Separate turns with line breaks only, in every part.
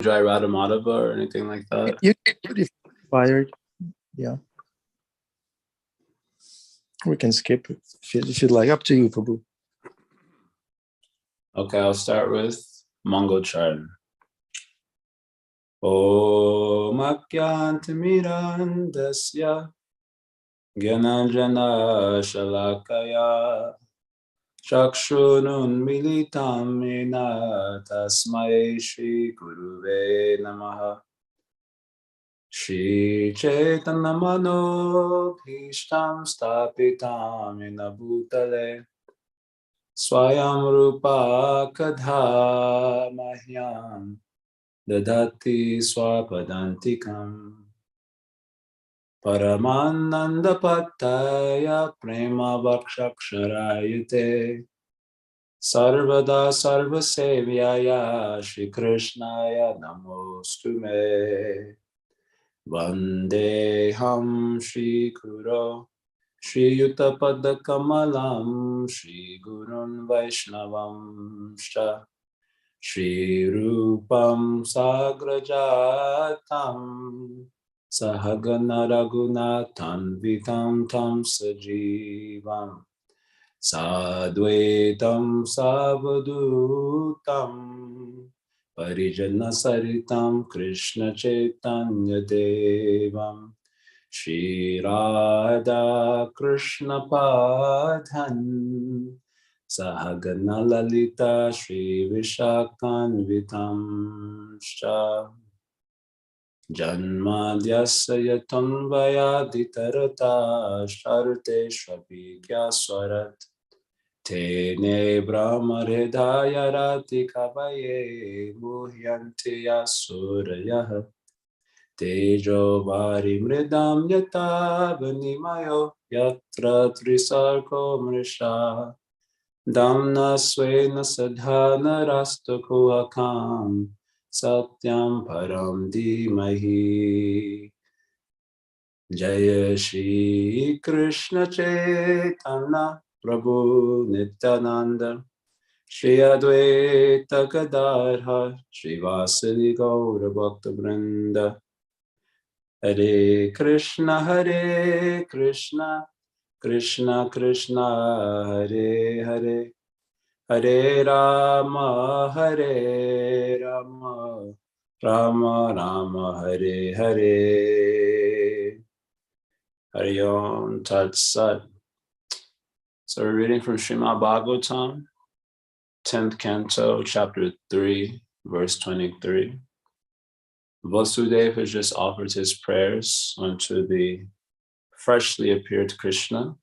Jai Radhamadava or anything like that?
You can put it inspired. Yeah. We can skip it if you'd like. Up to you, Prabhu.
Okay, I'll start with Mangocharan. Om Akyantimirandasya Gyananjana Shalakaya Chakshunun Militam Mena Tasmai Shri Guruve Namaha Shri Chaitanya Mano Bhishtam Stapitam Ena Bhutale Swayam Rupa Kadha Mahyam Dadati Swapadantikam Paramananda Pattaya Prema Vakshaksharayate Sarvada Sarvasevyaya Shri Krishnaya Namostume Vandeham Shri Kuro Shri Yutapada Kamalam Shri Gurun Vaishnavam Shah Shri Rupam Sagrajatam Sahagana Raghunathan Vitam Tam Sajivam Sadvaitam Savadutam Parijana Saritam Krishna Chaitanya Devam Shri Radha Krishna Padhan Sahagana Lalita Shri Vishakhanvitam Shah Janmadhyasya yatanvayaditarata Sharte Shvabhigya Swarat Tene Brahmaridaya Ratikabaye Muhyanti Yasurayah Tejo Vari Mridam Yata Vanimayo Yatra Trisarko Mrisha Damna Swena Sadhana Rastakuakam Satyam Param Dhimahi Jaya Shri Krishna Chaitanya Prabhu Nityananda Shri Advaita Gadadhar Shri Vasili Gaura Bhakta Vrinda Hare Krishna Krishna Krishna Hare Hare Hare Rama Rama Rama Hare Hare Hare Om Tat Sat. So we're reading from Srimad Bhagavatam, 10th Canto, Chapter 3, verse 23. Vasudeva has just offered his prayers unto the freshly appeared Krishna.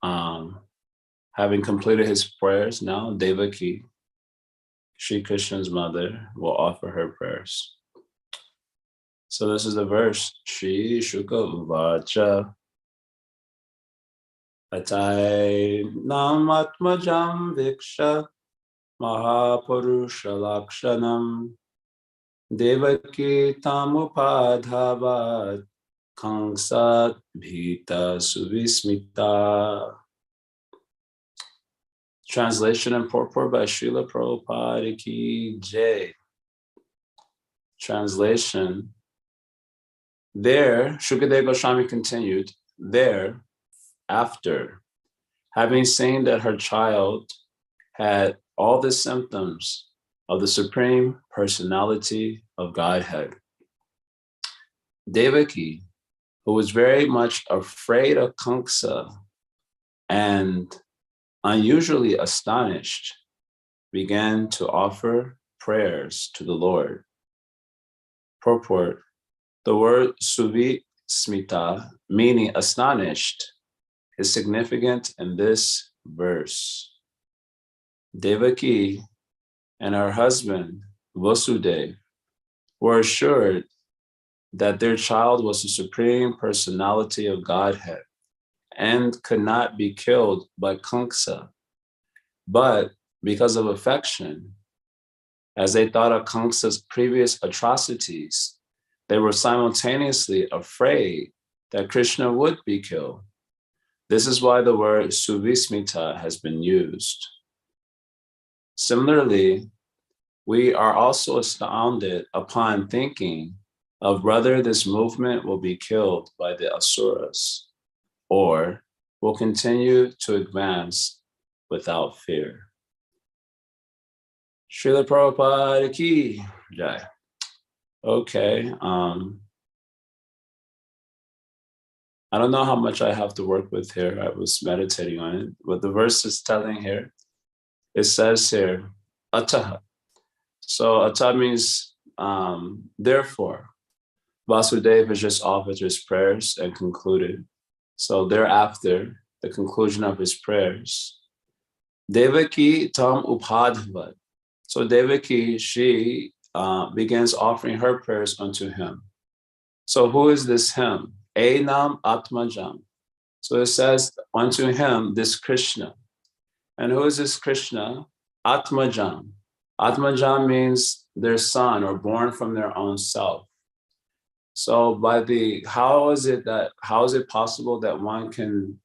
Having completed his prayers, now Devaki, Shri Krishna's mother, will offer her prayers. So this is the verse. Shri Shuka Uvacha Atai Namatmajam Viksha Mahapurusha Lakshanam Devaki Tamupadhavat Kangsat Bhita Suvismita. Translation and purport by Srila Prabhupada Ki Jai. Translation. There, Shukadeva Goswami continued, there, after having seen that her child had all the symptoms of the Supreme Personality of Godhead, Devaki, who was very much afraid of Kamsa and unusually astonished, began to offer prayers to the Lord. Purport. The word suvismita, meaning astonished, is significant in this verse. Devaki and her husband, Vasudeva, were assured that their child was the Supreme Personality of Godhead and could not be killed by Kamsa. But because of affection, as they thought of Kamsa's previous atrocities, they were simultaneously afraid that Krishna would be killed. This is why the word suvismita has been used. Similarly, we are also astounded upon thinking of whether this movement will be killed by the Asuras or will continue to advance without fear. Srila Prabhupada ki jai. Okay. I don't know how much I have to work with here. I was meditating on it. What the verse is telling here, it says here, ataha. So ataha means therefore. Vasudeva just offered his prayers and concluded. So thereafter, the conclusion of his prayers, Devaki tam upadhavat. So Devaki, she begins offering her prayers unto him. So who is this him? Enam Atmajam. So it says unto him, this Krishna. And who is this Krishna? Atmajam. Atmajam means their son or born from their own self. So how is it possible that one can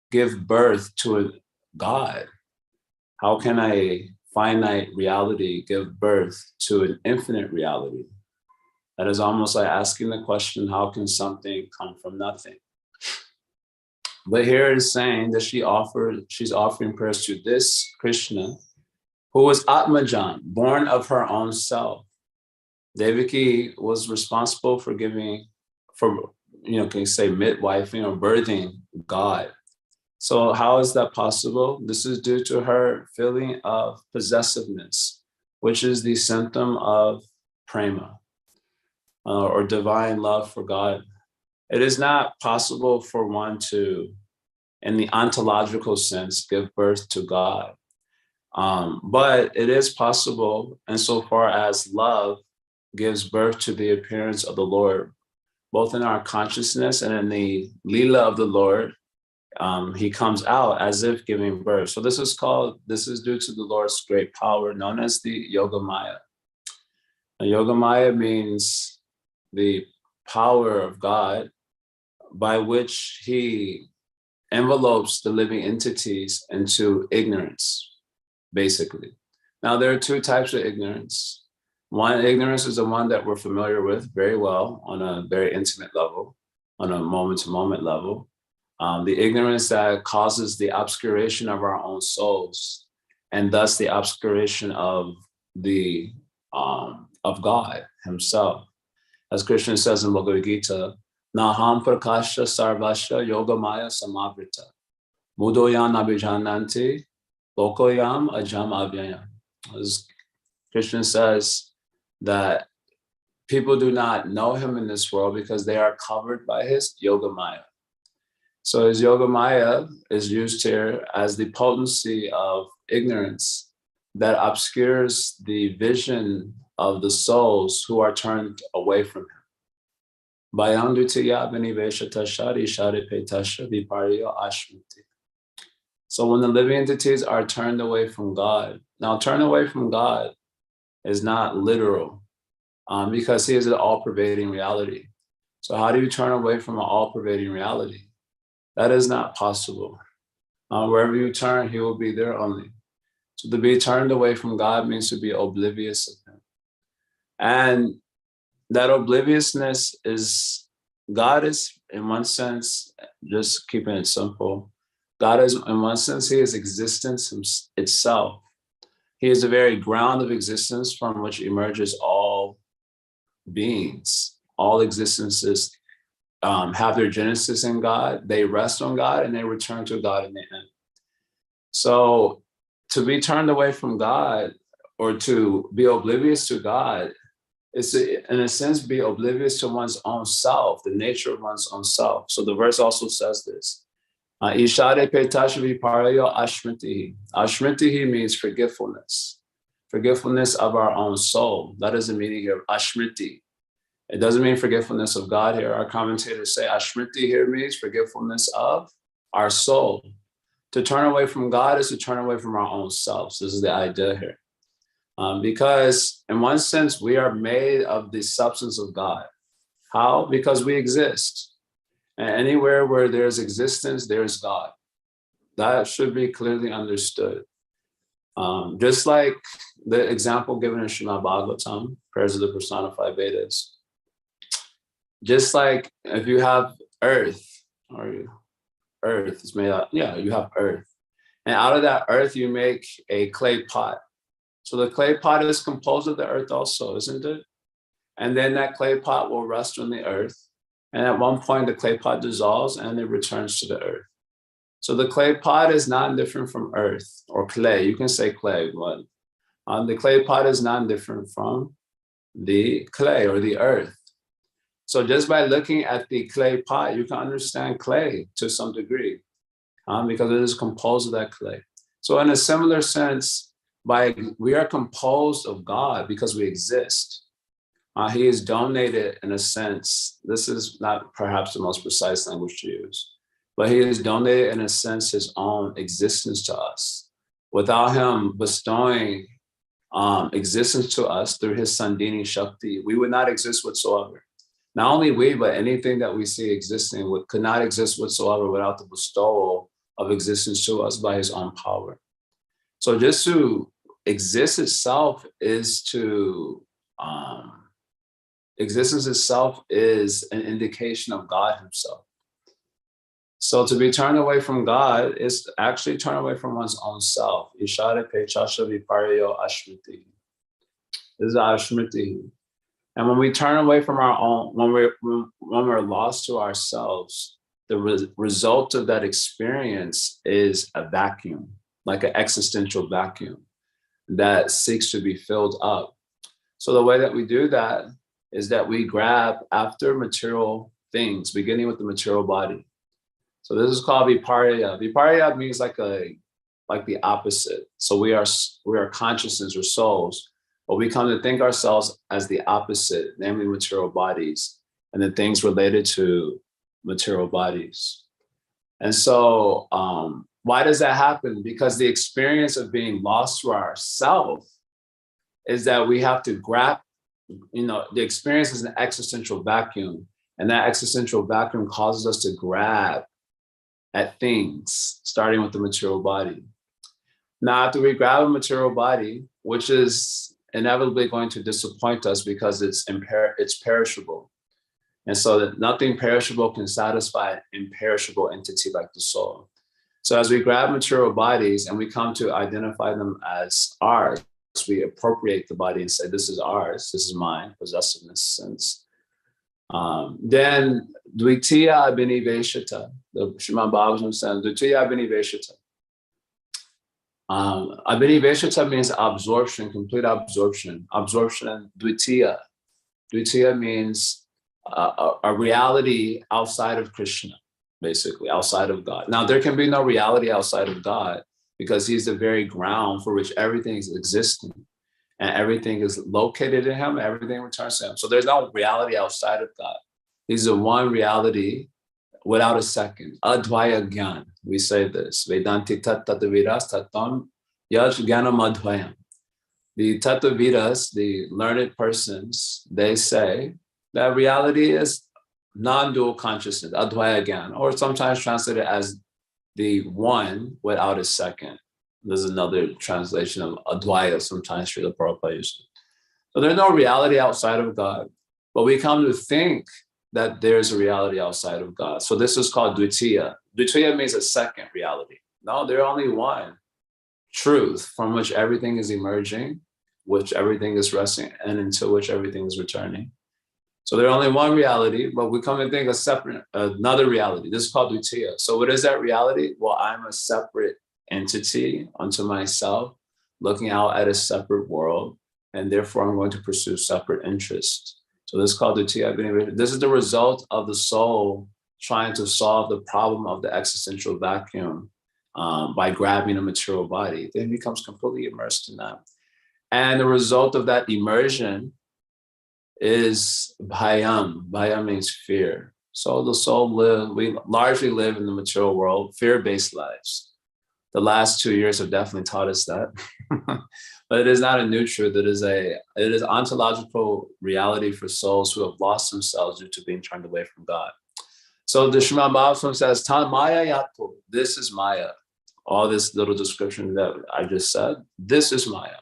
give birth to a God? How can a finite reality give birth to an infinite reality? That is almost like asking the question, how can something come from nothing? But here it is saying that she's offering prayers to this Krishna, who was Atmajan, born of her own self. Devaki was responsible for can you say midwifing or birthing God. So how is that possible? This is due to her feeling of possessiveness, which is the symptom of prema. Or divine love for God. It is not possible for one to, in the ontological sense, give birth to God. But it is possible insofar as love gives birth to the appearance of the Lord, both in our consciousness and in the lila of the Lord. He comes out as if giving birth. So this is due to the Lord's great power, known as the Yoga Maya. Yoga Maya means the power of God by which he envelopes the living entities into ignorance, basically. Now, there are two types of ignorance. One ignorance is the one that we're familiar with very well on a very intimate level, on a moment-to-moment level. The ignorance that causes the obscuration of our own souls, and thus the obscuration of God himself. As Krishna says in Bhagavad Gita, Naham prakasha sarvasya yoga maya samavrita. Mudoyam abhijananti lokoyam ajam avyayam. As Krishna says that people do not know him in this world because they are covered by his yoga maya. So his yoga maya is used here as the potency of ignorance that obscures the vision of the souls who are turned away from him. So when the living entities are turned away from God, now turn away from God is not literal because he is an all-pervading reality. So how do you turn away from an all-pervading reality? That is not possible. Wherever you turn, he will be there only. So to be turned away from God means to be oblivious of him. And that obliviousness is, God is, in one sense, just keeping it simple, God is, in one sense, he is existence itself. He is the very ground of existence from which emerges all beings. All existences have their genesis in God, they rest on God, and they return to God in the end. So to be turned away from God or to be oblivious to God is to, in a sense, be oblivious to one's own self, the nature of one's own self. So the verse also says this. Ishade petashavi parayo ashmritihi. Ashmritihi means forgetfulness. Forgetfulness of our own soul. That is the meaning here of ashmriti. It doesn't mean forgetfulness of God here. Our commentators say ashmriti here means forgetfulness of our soul. To turn away from God is to turn away from our own selves. This is the idea here. Because in one sense, we are made of the substance of God. How? Because we exist. And anywhere where there's existence, there's God. That should be clearly understood. Just like the example given in Srimad Bhagavatam, prayers of the personified Vedas, just like if you have earth, or earth is made out, you have earth. And out of that earth, you make a clay pot. So the clay pot is composed of the earth also, isn't it? And then that clay pot will rest on the earth. And at one point, the clay pot dissolves and it returns to the earth. So the clay pot is not different from earth or clay. You can say clay, but the clay pot is not different from the clay or the earth. So just by looking at the clay pot, you can understand clay to some degree, because it is composed of that clay. So in a similar sense, we are composed of God because we exist. He is donated, in a sense, this is not perhaps the most precise language to use, but he is donated, in a sense, his own existence to us. Without him bestowing existence to us through his Sandini Shakti, we would not exist whatsoever. Not only we, but anything that we see existing could not exist whatsoever without the bestowal of existence to us by his own power. So just to exist itself is existence itself is an indication of God himself. So to be turned away from God is to actually turn away from one's own self. Ishare pechasha viparyo ashmiti. This is ashmiti. And when we turn away from our own, when we're lost to ourselves, the result of that experience is a vacuum, like an existential vacuum that seeks to be filled up. So the way that we do that is that we grab after material things, beginning with the material body. So this is called viparya. Viparya means like the opposite. So we are consciousness or souls, but we come to think ourselves as the opposite, namely material bodies, and the things related to material bodies. And so why does that happen? Because the experience of being lost to ourself is that we have to grab, the experience is an existential vacuum, and that existential vacuum causes us to grab at things, starting with the material body. Now, after we grab a material body, which is inevitably going to disappoint us because it's perishable. And so that nothing perishable can satisfy an imperishable entity like the soul. So as we grab material bodies and we come to identify them as ours, we appropriate the body and say, this is ours, this is mine, possessiveness, sense. Then Dvitiya Abhiniveshita, the Srimad Bhagavatam says, Dvitiya Abhiniveshita. Abhiniveshita means absorption, complete absorption. Absorption and Dvitiya. Dvitiya means a reality outside of Krishna, basically, outside of God. Now, there can be no reality outside of God because he's the very ground for which everything is existing. And everything is located in him, everything returns to him. So there's no reality outside of God. He's the one reality without a second. Advaya Gyan, we say this. Vedanti tat tataviras tatam yaj gyanam advayam. The tataviras, the learned persons, they say that reality is non-dual consciousness, advaya Gyan, or sometimes translated as the one without a second. There's another translation of Advaya, sometimes Srila Prabhupada used it. So there's no reality outside of God, but we come to think that there's a reality outside of God. So this is called Dvitiya. Dvitiya means a second reality. No, there's only one truth from which everything is emerging, which everything is resting, and into which everything is returning. So there's only one reality, but we come and think another reality. This is called Dvitiya. So what is that reality? Well, I'm a separate entity unto myself, looking out at a separate world, and therefore I'm going to pursue separate interests. So this is called Dvitiya. This is the result of the soul trying to solve the problem of the existential vacuum by grabbing a material body. Then it becomes completely immersed in that. And the result of that immersion is bhayam. Bhayam means fear. So the soul we largely live in the material world, fear-based lives. The last 2 years have definitely taught us that. But it is not a new truth. It is ontological reality for souls who have lost themselves due to being turned away from God. So the Srimad Bhagavatam says, Tan Maya Yato, this is Maya. All this little description that I just said, this is Maya.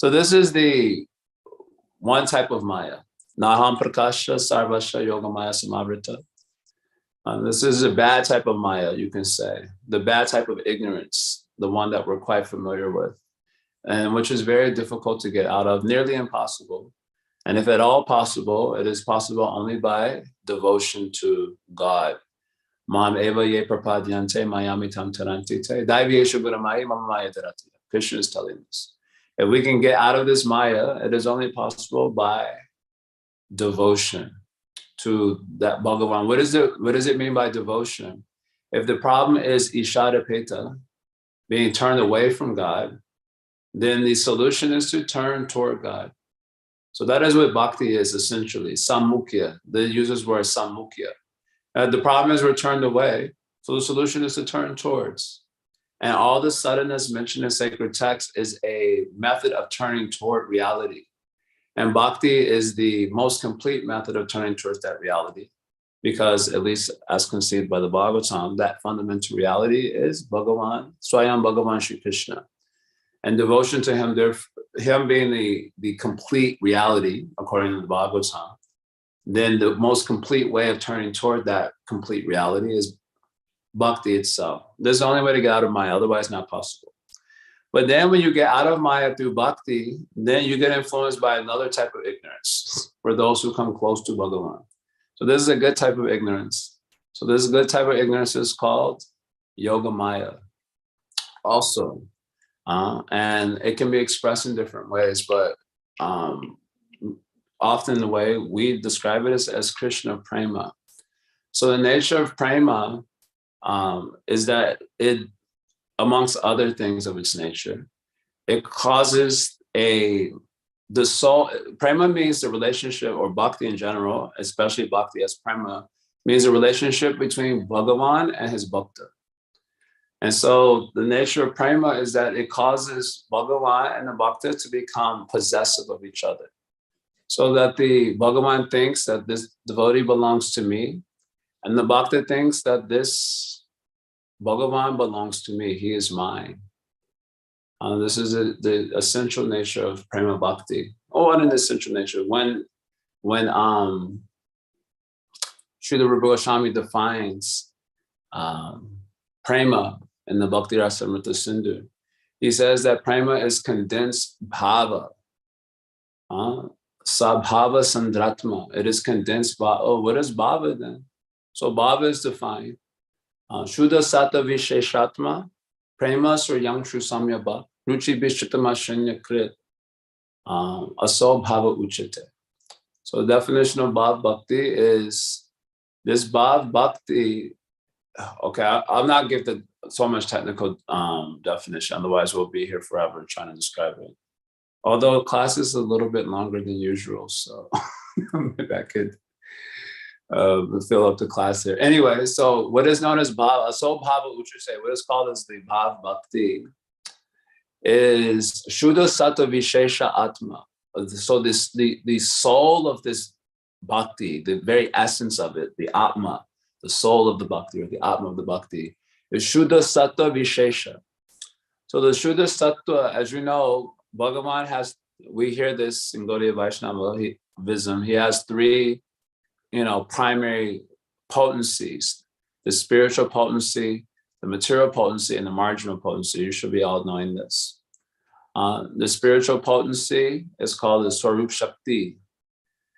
So this is the one type of Maya. Naham Prakasha Sarvasha Yoga Maya Samavrita. This is a bad type of Maya, you can say. The bad type of ignorance, the one that we're quite familiar with, and which is very difficult to get out of, nearly impossible. And if at all possible, it is possible only by devotion to God. Mam eva ye prapadyante mayamitam tarantite. Daivye shuburamaya mamaya tarati. Krishna is telling us. If we can get out of this Maya, it is only possible by devotion to that Bhagavan. What does it mean by devotion? If the problem is ishadapeta, being turned away from God, then the solution is to turn toward God. So that is what bhakti is essentially, sammukya. The user's word sammukya. The problem is we're turned away, so the solution is to turn towards. And all the sadhanas mentioned in sacred text is a method of turning toward reality. And bhakti is the most complete method of turning towards that reality, because at least as conceived by the Bhagavatam, that fundamental reality is Bhagavan, Swayam Bhagavan Shri Krishna. And devotion to him, him being the complete reality, according to the Bhagavatam, then the most complete way of turning toward that complete reality is bhakti itself. This is the only way to get out of Maya, otherwise not possible. But then when you get out of Maya through bhakti, then you get influenced by another type of ignorance for those who come close to Bhagavan. So this is a good type of ignorance. So this good type of ignorance is called Yoga Maya also. And it can be expressed in different ways, but often the way we describe it is as Krishna Prema. So the nature of Prema is that it, amongst other things of its nature, it causes the soul. Prema means the relationship, or bhakti in general, especially bhakti as Prema, means a relationship between Bhagavan and his bhakta. And so the nature of prema is that it causes Bhagavan and the bhakta to become possessive of each other. So that the Bhagavan thinks that this devotee belongs to me, and the bhakta thinks that this Bhagavan belongs to me, he is mine. This is the essential nature of prema bhakti. Oh, what an essential nature. When Srila Rupa Goswami defines prema in the Bhakti Rasamrita Sindhu, he says that prema is condensed bhava. Sabhava sandratma. It is condensed bhava. Oh, what is bhava then? So bhava is defined. Shuddha sata visheshatma, prema suryam shu samyabha, ruchi bishitama shanya krit, aso bhava uchate. So the definition of bhav bhakti is this bhav bhakti. Okay, I'll not give so much technical definition, otherwise we'll be here forever trying to describe it. Although class is a little bit longer than usual, so maybe I could fill up the class here. Anyway, so what is known as bhava, so bhava uchase, what is called as the bhav bhakti, is shuddha sata vishesha atma. So the soul of this bhakti, the very essence of it, the atma, the soul of the bhakti, or the atma of the bhakti, is Shuddha Sattva Vishesha. So the Shuddha Sattva, as you know, Bhagavan has, we hear this in Gaudiya Vaishnavism, he has three, primary potencies: the spiritual potency, the material potency, and the marginal potency. You should be all knowing this. The spiritual potency is called the Swarup Shakti,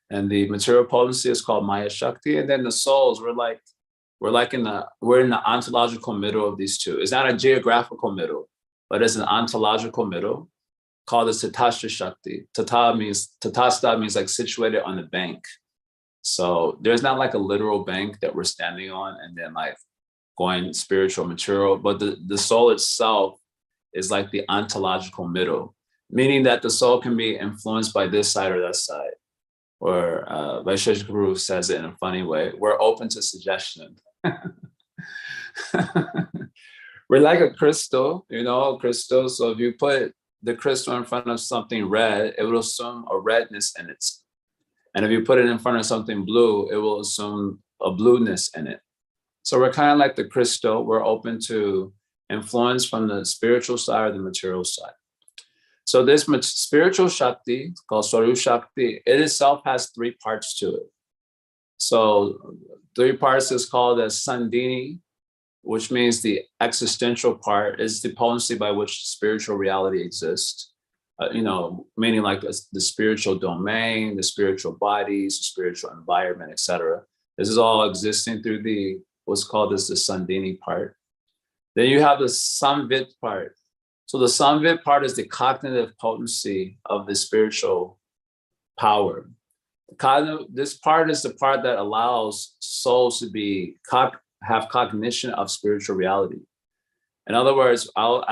and the material potency is called Maya Shakti, and then the souls, we're in the ontological middle of these two. It's not a geographical middle, but it's an ontological middle called the Tatashta Shakti. Tatasta means like situated on the bank. So there's not like a literal bank that we're standing on and then like going spiritual, material, but the soul itself is like the ontological middle, meaning that the soul can be influenced by this side or that side. Or Vaisheshika Guru says it in a funny way, we're open to suggestion. We're like a crystal, crystal. So if you put the crystal in front of something red, it will assume a redness in it. And if you put it in front of something blue, it will assume a blueness in it. So we're kind of like the crystal. We're open to influence from the spiritual side or the material side. So this spiritual Shakti, called Swarup Shakti, it itself has three parts to it. So three parts is called as Sandini, which means the existential part is the potency by which spiritual reality exists. Meaning like the spiritual domain, the spiritual bodies, the spiritual environment, etc. This is all existing through the what's called as the Sandini part. Then you have the Samvit part. So the Samvit part is the cognitive potency of the spiritual power. This part is the part that allows souls to have cognition of spiritual reality. In other words, I'll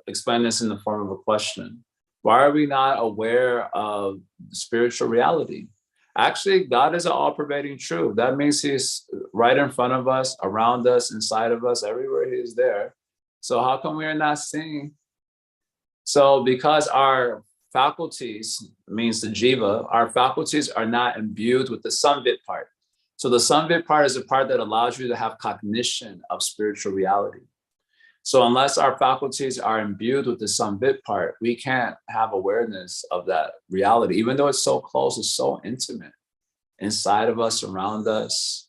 explain this in the form of a question. Why are we not aware of spiritual reality? Actually, God is an all-pervading truth. That means he's right in front of us, around us, inside of us, everywhere he is there. So how come we are not seeing? So because our faculties, means the jiva, our faculties are not imbued with the samvit part. So the samvit part is the part that allows you to have cognition of spiritual reality. So unless our faculties are imbued with the samvit part, we can't have awareness of that reality, even though it's so close, it's so intimate inside of us, around us.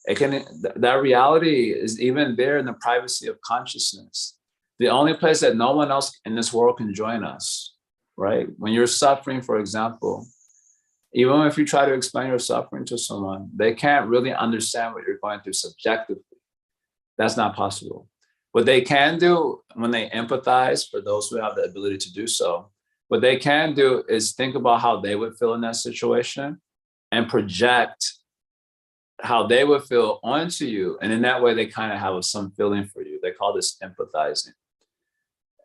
That reality is even there in the privacy of consciousness. The only place that no one else in this world can join us, right? When you're suffering, for example, even if you try to explain your suffering to someone, they can't really understand what you're going through subjectively. That's not possible. What they can do when they empathize, for those who have the ability to do so, what they can do is think about how they would feel in that situation and project how they would feel onto you. And in that way, they kind of have some feeling for you. They call this empathizing.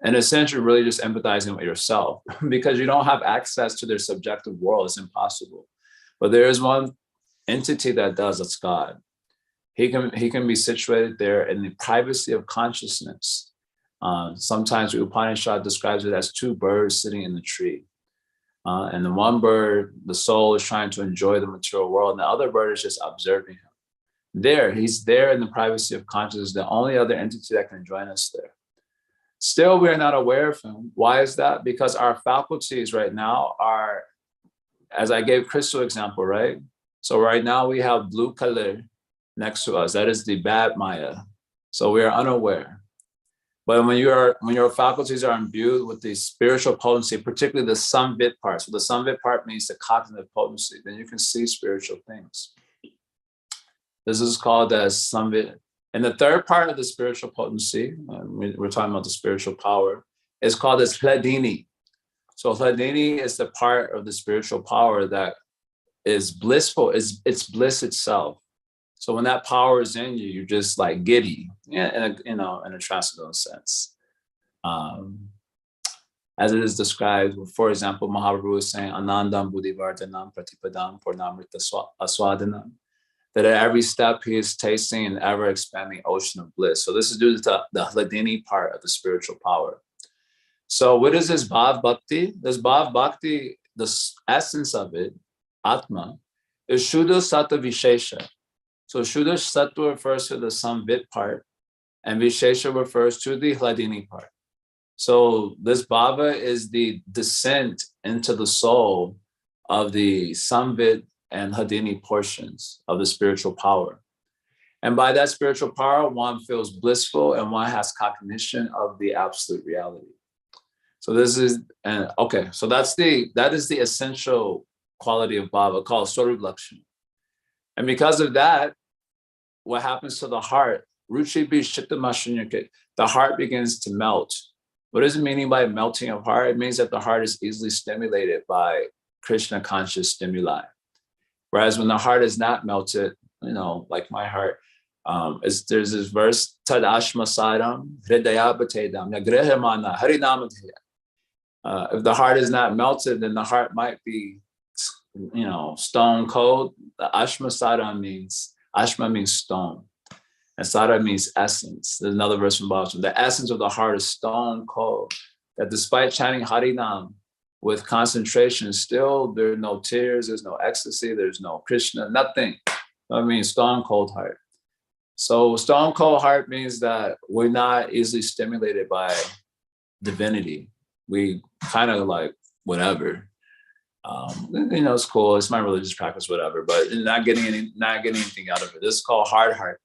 And essentially, really just empathizing with yourself because you don't have access to their subjective world. It's impossible. But there is one entity that does, that's God. He can be situated there in the privacy of consciousness. Sometimes the Upanishad describes it as two birds sitting in the tree. And the one bird, the soul is trying to enjoy the material world, and the other bird is just observing him. He's there in the privacy of consciousness, the only other entity that can join us there. Still, we're not aware of him. Why is that? Because our faculties right now are, as I gave Crystal example, right? So right now we have blue color next to us. That is the bad Maya. So we are unaware. But when your faculties are imbued with the spiritual potency, particularly the samvit part, so the samvit part means the cognitive potency, then you can see spiritual things. This is called as samvit. And the third part of the spiritual potency, we're talking about the spiritual power, is called as hladini. So hladini is the part of the spiritual power that is blissful, it's bliss itself. So when that power is in you, you're just like giddy, in a transcendental sense. As it is described, for example, Mahaprabhu is saying, Anandam Buddhivardhanam Pratipadam Purnamrita Aswadanam, that at every step he is tasting an ever-expanding ocean of bliss. So this is due to the hladini part of the spiritual power. So what is this bhav bhakti? This bhav bhakti, the essence of it, Atma, is Shuddha Sattva Vishesha. So Shuddha Sattva refers to the samvit part, and Vishesha refers to the hladini part. So this bhava is the descent into the soul of the samvit and hladini portions of the spiritual power. And by that spiritual power, one feels blissful and one has cognition of the absolute reality. So this is, okay, so that is the essential quality of bhava called Swarup Lakshana. And because of that, what happens to the heart? Ruchi bi chitta, the heart begins to melt. What is it meaning by melting of heart? It means that the heart is easily stimulated by Krishna conscious stimuli. Whereas when the heart is not melted, like my heart, there's this verse, Tad ashma sadam, hridaya batedam, nagrihimana, harinamadeya. If the heart is not melted, then the heart might be, stone cold. The ashma sadam means, ashma means stone. And sada means essence. There's another verse from Bhagavatam. The essence of the heart is stone cold. That despite chanting Harinam with concentration, still there are no tears, there's no ecstasy, there's no Krishna, nothing. I mean, stone cold heart. So stone cold heart means that we're not easily stimulated by divinity. We kind of like whatever. It's cool. It's my religious practice, whatever, but not getting anything out of it. This is called hard heart.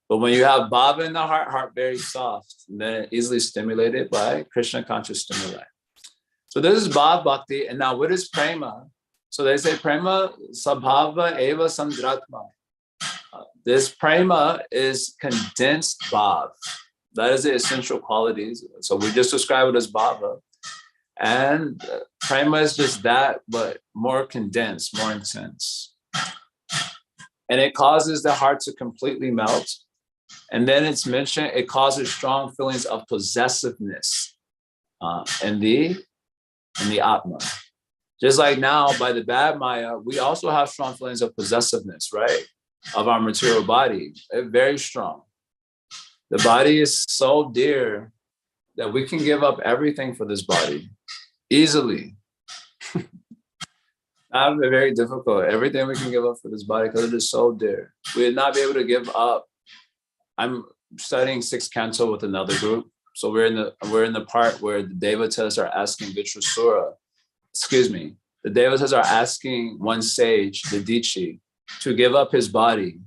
But when you have bhava in the heart very soft, then easily stimulated by Krishna conscious stimuli. So this is bhav bhakti. And now what is prema? So they say prema sabhava eva sandratma. This prema is condensed bhav. That is the essential qualities. So we just describe it as bhava. And prema is just that, but more condensed, more intense. And it causes the heart to completely melt. And then it's mentioned, it causes strong feelings of possessiveness in the Atma. Just like now, by the bad Maya, we also have strong feelings of possessiveness, right? Of our material body, very strong. The body is so dear that we can give up everything for this body easily. Not very difficult. Everything we can give up for this body because it is so dear. We would not be able to give up. I'm studying sixth canto with another group. So we're in the part where the devatas are asking Vitrasura, the devatas are asking one sage, the Dichi, to give up his body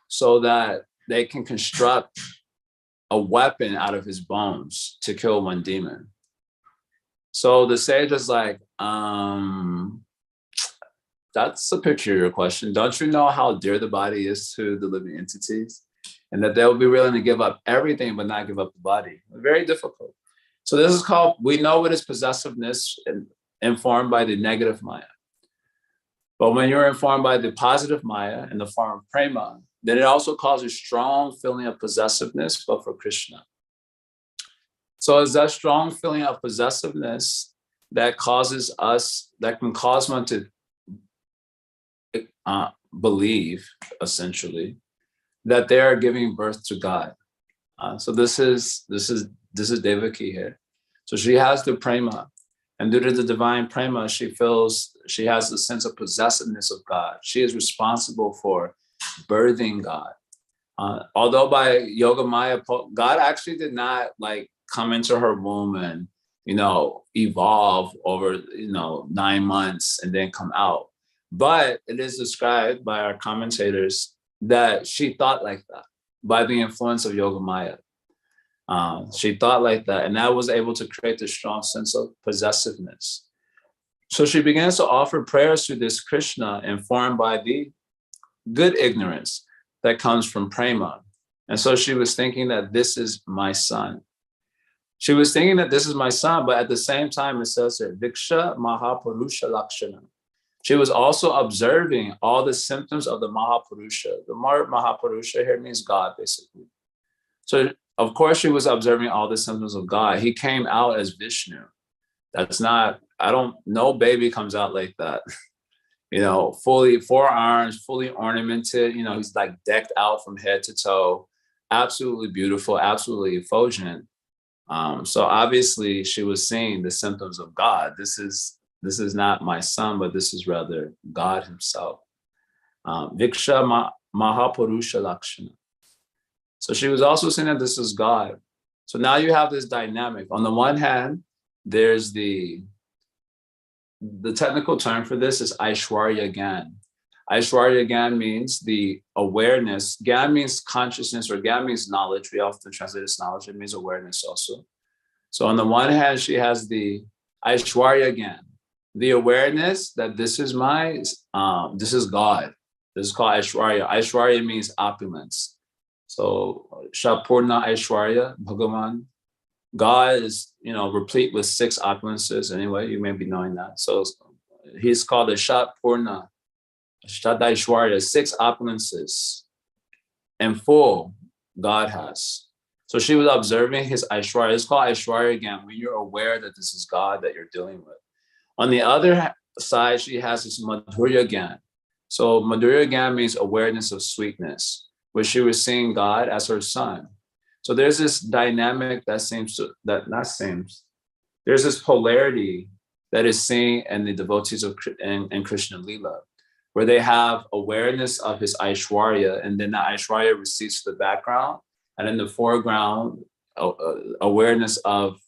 so that they can construct a weapon out of his bones to kill one demon. So the sage is like, that's a picture of your question. Don't you know how dear the body is to the living entities? And that they'll be willing to give up everything, but not give up the body. Very difficult. So this is called, we know what is possessiveness informed by the negative Maya. But when you're informed by the positive Maya in the form of prema, then it also causes strong feeling of possessiveness, but for Krishna. So it's that strong feeling of possessiveness that can cause one to believe, essentially, that they are giving birth to God. So this is Devaki here. So she has the prema, and due to the divine prema, she has the sense of possessiveness of God. She is responsible for birthing God. Although by Yoga Maya, God actually did not like come into her womb and evolve over 9 months and then come out. But it is described by our commentators that she thought like that by the influence of Yoga Maya. She thought like that, and that was able to create this strong sense of possessiveness. So she begins to offer prayers to this Krishna informed by the good ignorance that comes from prema. And so she was thinking that this is my son. She was thinking that this is my son, but at the same time, it says that Viksha Mahapurusha Lakshana. She was also observing all the symptoms of the Mahapurusha. The Mahapurusha here means God, basically. So, of course, she was observing all the symptoms of God. He came out as Vishnu. No baby comes out like that. Fully 4 arms, fully ornamented. He's like decked out from head to toe. Absolutely beautiful, absolutely effulgent. So obviously she was seeing the symptoms of God. This is not my son, but this is rather God himself. Viksha Mahapurusha Lakshana. So she was also saying that this is God. So now you have this dynamic. On the one hand, there's the technical term for this is Aishwarya Gyan. Aishwarya Gyan means the awareness. Gyan means consciousness, or Gyan means knowledge. We often translate this knowledge. It means awareness also. So on the one hand, she has the Aishwarya Gyan, the awareness that this is God. This is called Aishwarya. Aishwarya means opulence. So Shapurna Aishwarya, Bhagavan. God is, replete with 6 opulences. Anyway, you may be knowing that. So he's called a Shapurna, Shadaishwarya, 6 opulences in full God has. So she was observing his Aishwarya. It's called Aishwarya again, when you're aware that this is God that you're dealing with. On the other side, she has this Madhurya Gyan. So Madhurya Gyan means awareness of sweetness, where she was seeing God as her son. So there's this dynamic there's this polarity that is seen in the devotees of in Krishna Lila, where they have awareness of his Aishwarya, and then the Aishwarya recedes to the background, and in the foreground, awareness of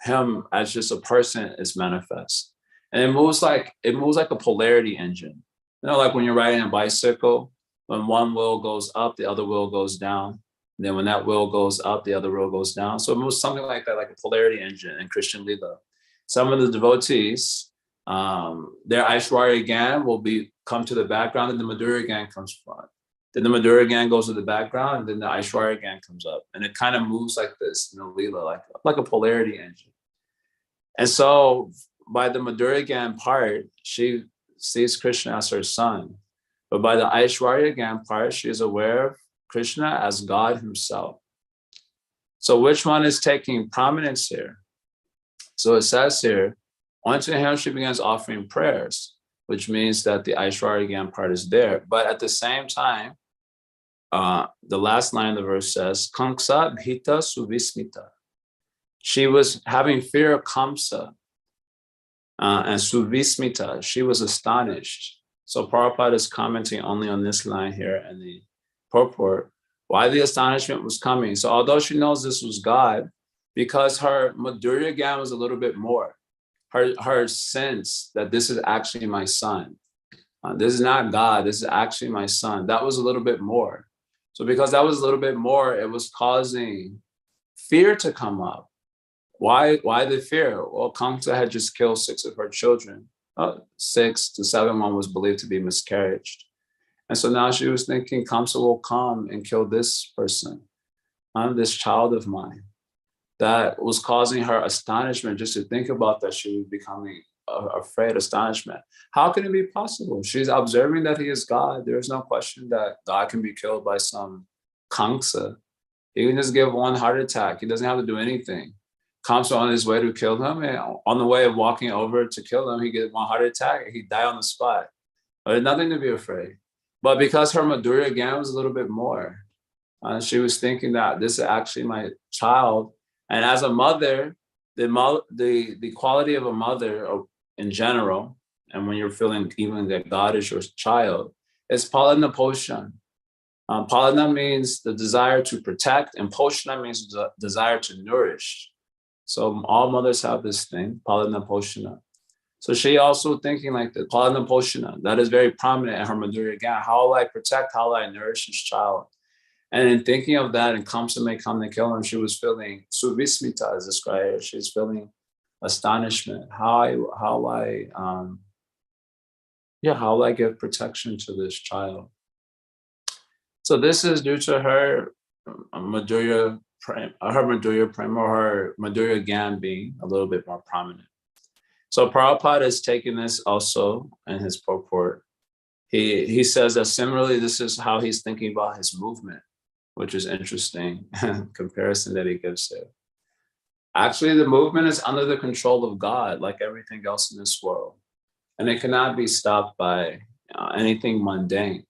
him as just a person is manifest. And it moves like a polarity engine. You know, like when you're riding a bicycle, when one wheel goes up, the other wheel goes down. And then when that wheel goes up, the other wheel goes down. So it moves something like that, like a polarity engine in Christian Lila. Some of the devotees, their Aishwarya Gan will come to the background, and the Madhurya Gan comes front. Then the Madhurya Gan goes to the background, and then the Aishwarya Gan comes up. And it kind of moves like this, Lila, like a polarity engine. And so by the Madhurya Gan part, she sees Krishna as her son. But by the Aishwarya Gan part, she is aware of Krishna as God himself. So which one is taking prominence here? So it says here, unto him she begins offering prayers, which means that the Aishwarya Gan part is there. But at the same time, the last line of the verse says, Kamsa bhita suvismita. She was having fear of Kamsa, and suvismita, she was astonished. So Prabhupada is commenting only on this line here in the purport, why the astonishment was coming. So although she knows this was God, because her Madhurya Gan was a little bit more, her sense that this is actually my son. This is not God, this is actually my son. That was a little bit more. So because that was a little bit more, it was causing fear to come up. Why the fear? Well, Kamsa had just killed 6 of her children. 6 to 7, one was believed to be miscarriage. And so now she was thinking, Kamsa will come and kill this person, this child of mine. That was causing her astonishment just to think about that. She was becoming afraid, astonishment. How can it be possible? She's observing that he is God. There is no question that God can be killed by some Kamsa. He can just give one heart attack. He doesn't have to do anything. Kamsa on his way to kill him, and on the way of walking over to kill him, he gets one heart attack and he died on the spot. There's nothing to be afraid. But because her Madhurya Gan was a little bit more, she was thinking that this is actually my child. And as a mother, the quality of a mother in general, and when you're feeling even that God is your child, is palana poshan. Palana means the desire to protect, and poshana means the desire to nourish. So all mothers have this thing, palana poshana. So she also thinking like the palana poshana, that is very prominent in her Madhurya Gan. How will I protect, how will I nourish this child? And in thinking of that, and Kamsa may come to kill him, she was feeling suvismita, as described. She's feeling astonishment. How will I give protection to this child? So this is due to her Madhurya Prema, or her Madhurya Gan being a little bit more prominent. So Prabhupada is taking this also in his purport. He says that similarly, this is how he's thinking about his movement, which is interesting comparison that he gives there. Actually, the movement is under the control of God, like everything else in this world. And it cannot be stopped by anything mundane.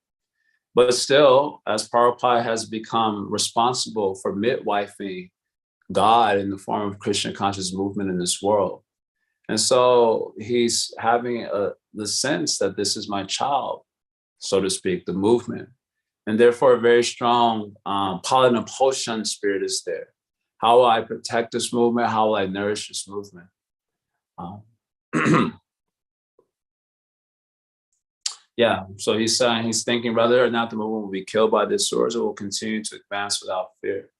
But still, as Prabhupada has become responsible for midwifing God in the form of Krishna conscious movement in this world. And so he's having the sense that this is my child, so to speak, the movement. And therefore, a very strong palana poshan spirit is there. How will I protect this movement? How will I nourish this movement? Yeah, so he's saying, he's thinking whether or not the movement will be killed by this source, or will continue to advance without fear.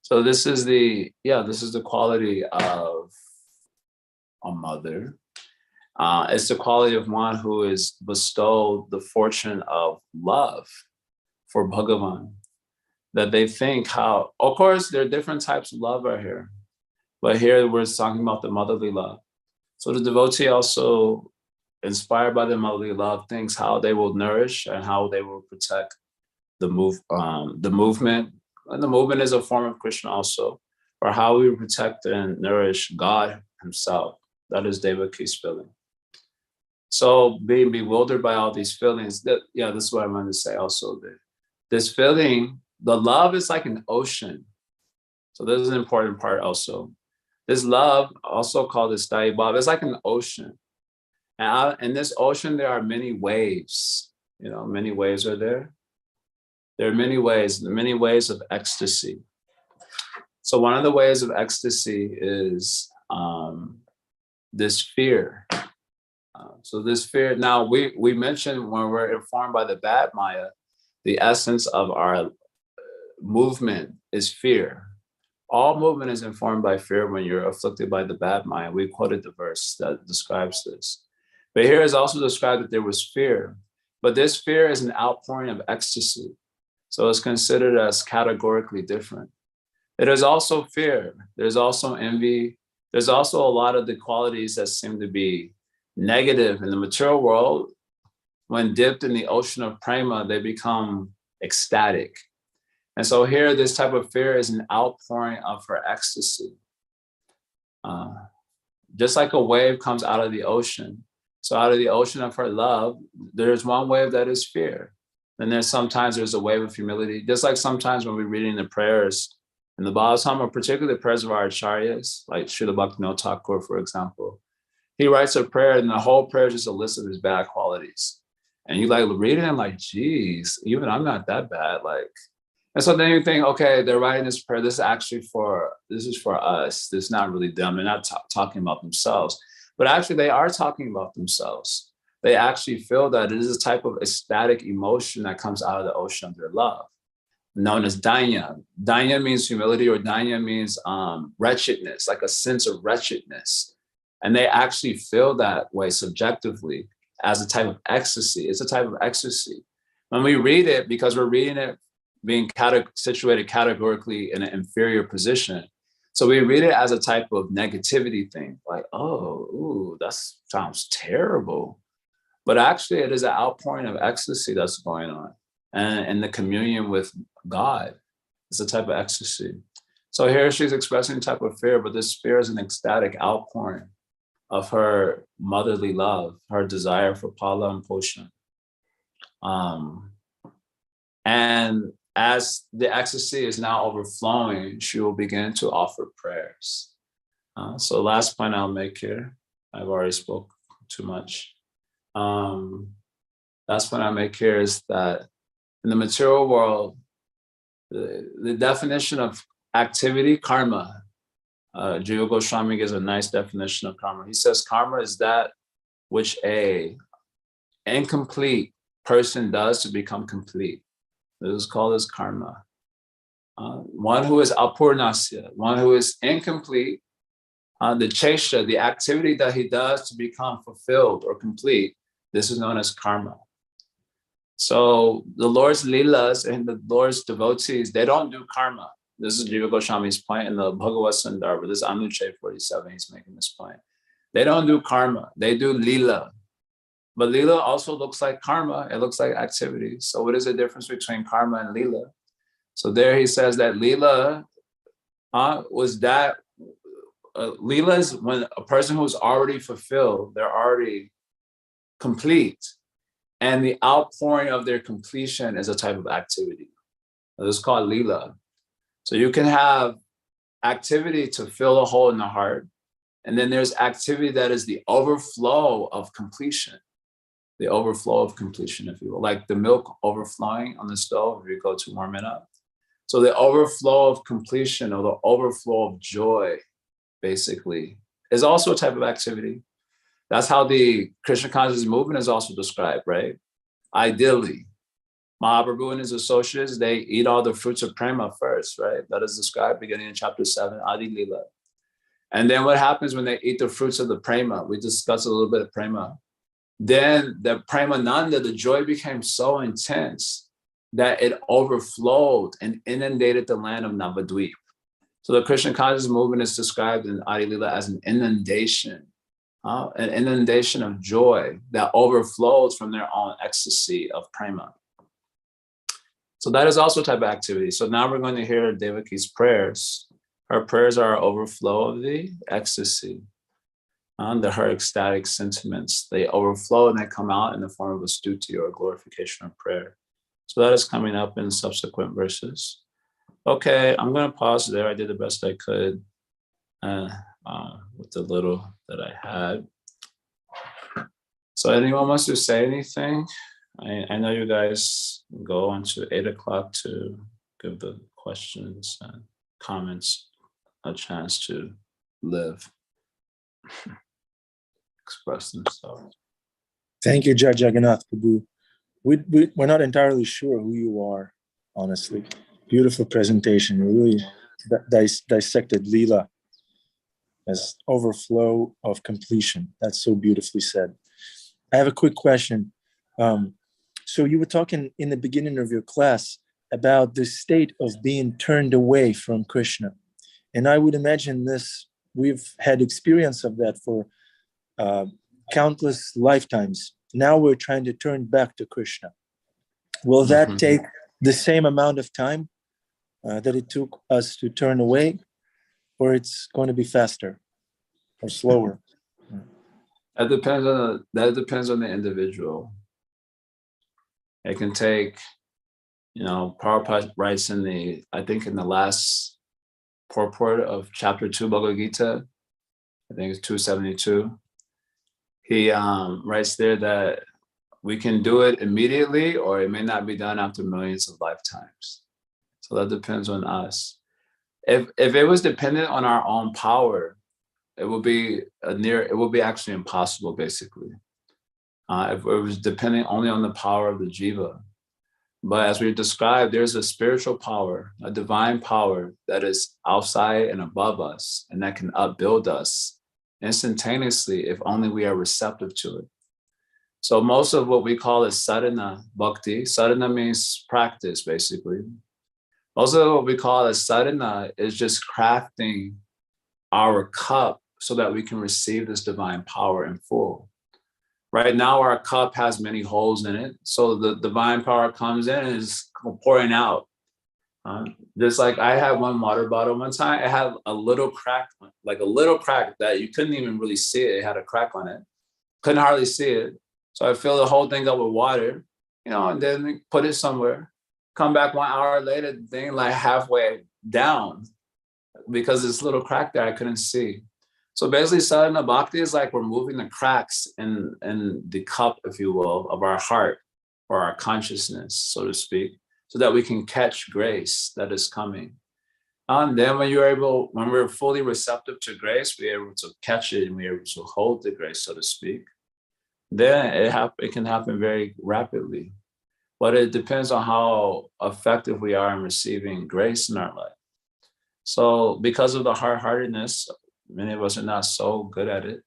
So this is the quality of a mother. It's the quality of one who is bestowed the fortune of love for Bhagavan. That they think how, of course, there are different types of love right here. But here we're talking about the motherly love. So the devotee also, inspired by the motherly love, thinks how they will nourish and how they will protect the movement. And the movement is a form of Krishna also, or how we protect and nourish God himself. That is Devaki's feeling. So being bewildered by all these feelings, this is what I wanted to say also. This feeling, the love is like an ocean. So this is an important part also. This love, also called this Daibhav, is like an ocean. And in this ocean, there are many waves. Many waves are there. There are many ways of ecstasy. So one of the ways of ecstasy is this fear. So this fear, now we mentioned when we're informed by the bad Maya, the essence of our movement is fear. All movement is informed by fear when you're afflicted by the bad Maya. We quoted the verse that describes this. But here is also described that there was fear. But this fear is an outpouring of ecstasy. So it's considered as categorically different. It is also fear. There's also envy. There's also a lot of the qualities that seem to be negative in the material world. When dipped in the ocean of prema, they become ecstatic. And so here, this type of fear is an outpouring of her ecstasy. Just like a wave comes out of the ocean. So out of the ocean of her love, there's one wave that is fear. And then sometimes there's a wave of humility. Just like sometimes when we're reading the prayers in the Bhagavatam, or particularly the prayers of our acharyas, like Srila Bhaktivinoda Thakur, for example, he writes a prayer and the whole prayer is just a list of his bad qualities. And you like reading it like, geez, even I'm not that bad. Like, and so then you think, okay, they're writing this prayer. This is for us. This is not really them. They're not talking about themselves, but actually they are talking about themselves. They actually feel that it is a type of ecstatic emotion that comes out of the ocean of their love, known as danya. Danya means humility, or danya means wretchedness, like a sense of wretchedness. And they actually feel that way subjectively as a type of ecstasy. It's a type of ecstasy. When we read it, because we're reading it being situated categorically in an inferior position, so we read it as a type of negativity thing, like, oh, ooh, that sounds terrible. But actually, it is an outpouring of ecstasy that's going on. And in the communion with God, it's a type of ecstasy. So here she's expressing a type of fear, but this fear is an ecstatic outpouring of her motherly love, her desire for Pala and Poshan. And as the ecstasy is now overflowing, she will begin to offer prayers. So last point I'll make here, I've already spoke too much. Last point I make here is that in the material world, the definition of activity, karma, Jiva Goswami gives a nice definition of karma. He says karma is that which a incomplete person does to become complete. This is called as karma. One who is apurnasya, one who is incomplete, the chesha, the activity that he does to become fulfilled or complete, this is known as karma. So the Lord's leelas and the Lord's devotees, they don't do karma. This is Jiva Goswami's point in the Bhagavatam Class. This is Anuche 47, he's making this point. They don't do karma, they do leela. But leela also looks like karma, it looks like activity. So what is the difference between karma and leela? So there he says that leela was that, leela is when a person who's already fulfilled, they're already complete. And the outpouring of their completion is a type of activity. This is called leela. So you can have activity to fill a hole in the heart. And then there's activity that is the overflow of completion. The overflow of completion, if you will, like the milk overflowing on the stove if you go to warm it up. So the overflow of completion, or the overflow of joy, basically, is also a type of activity. That's how the Krishna consciousness movement is also described, right? Ideally, Mahaprabhu and his associates, they eat all the fruits of prema first, right? That is described beginning in chapter 7, Adi Lila. And then what happens when they eat the fruits of the prema? We discussed a little bit of prema. Then the premananda, the joy became so intense that it overflowed and inundated the land of Navadvip. So the Krishna consciousness movement is described in Adi Lila as an inundation of joy that overflows from their own ecstasy of prema. So that is also a type of activity. So now we're going to hear Devaki's prayers. Her prayers are an overflow of the ecstasy, her ecstatic sentiments. They overflow and they come out in the form of a stuti, or a glorification of prayer. So that is coming up in subsequent verses. Okay, I'm going to pause there. I did the best I could with the little that I had. So anyone wants to say anything? I know you guys go on to 8 o'clock to give the questions and comments. a chance to live, express themselves.
Thank you, Judge Jagannath Prabhu. We're not entirely sure who you are, honestly. Beautiful presentation. You really dissected Leela as overflow of completion. That's so beautifully said. I have a quick question. So you were talking in the beginning of your class about the state of being turned away from Krishna. And I would imagine we've had experience of that for countless lifetimes. Now we're trying to turn back to Krishna. Will that take the same amount of time that it took us to turn away, or it's going to be faster or slower?
That depends on the individual. It can take, Prabhupada writes in the last purport of chapter 2 Bhagavad Gita, I think it's 272. He writes there that we can do it immediately, or it may not be done after millions of lifetimes. So that depends on us. If it was dependent on our own power, it would be actually impossible, basically. If it was depending only on the power of the jiva. But as we described, there's a spiritual power, a divine power that is outside and above us, and that can upbuild us instantaneously if only we are receptive to it. So most of what we call is sadhana bhakti. Sadhana means practice, basically. Most of what we call as sadhana is just crafting our cup so that we can receive this divine power in full. Right now, our cup has many holes in it. So the divine power comes in and is pouring out. Just like I had one water bottle one time, it had a little crack that you couldn't even really see it. It had a crack on it. Couldn't hardly see it. So I filled the whole thing up with water, and then put it somewhere. Come back 1 hour later, the thing like halfway down because this little crack there I couldn't see. So basically, sadhana bhakti is like removing the cracks in the cup, if you will, of our heart or our consciousness, so to speak, so that we can catch grace that is coming. And then when we're fully receptive to grace, we're able to catch it and we're able to hold the grace, so to speak. Then it can happen very rapidly. But it depends on how effective we are in receiving grace in our life. So because of the hard-heartedness, many of us are not so good at it,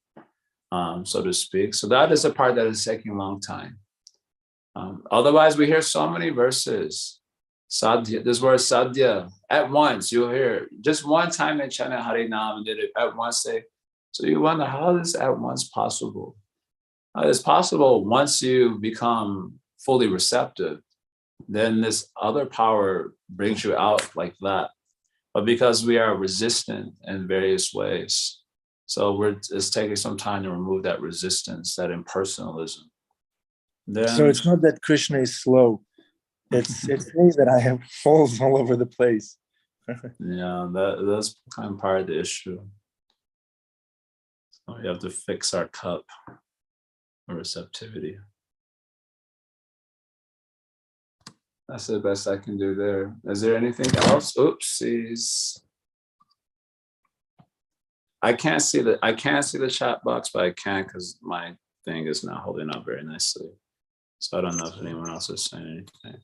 so to speak. So that is the part that is taking a long time. Otherwise, we hear so many verses. Sadhya, this word sadhya, at once you'll hear just one time they chanted Harinam and did it at once. So you wonder, how is at once possible? It's possible once you become fully receptive, then this other power brings you out like that. But because we are resistant in various ways, so it's taking some time to remove that resistance, that impersonalism.
So it's not that Krishna is slow. It's me that I have holes all over the place.
Yeah, that's kind of part of the issue. So we have to fix our cup of receptivity. That's the best I can do there. Is there anything else? Oopsies. I can't see the chat box, but I can because my thing is not holding up very nicely. So I don't know if anyone else is saying anything.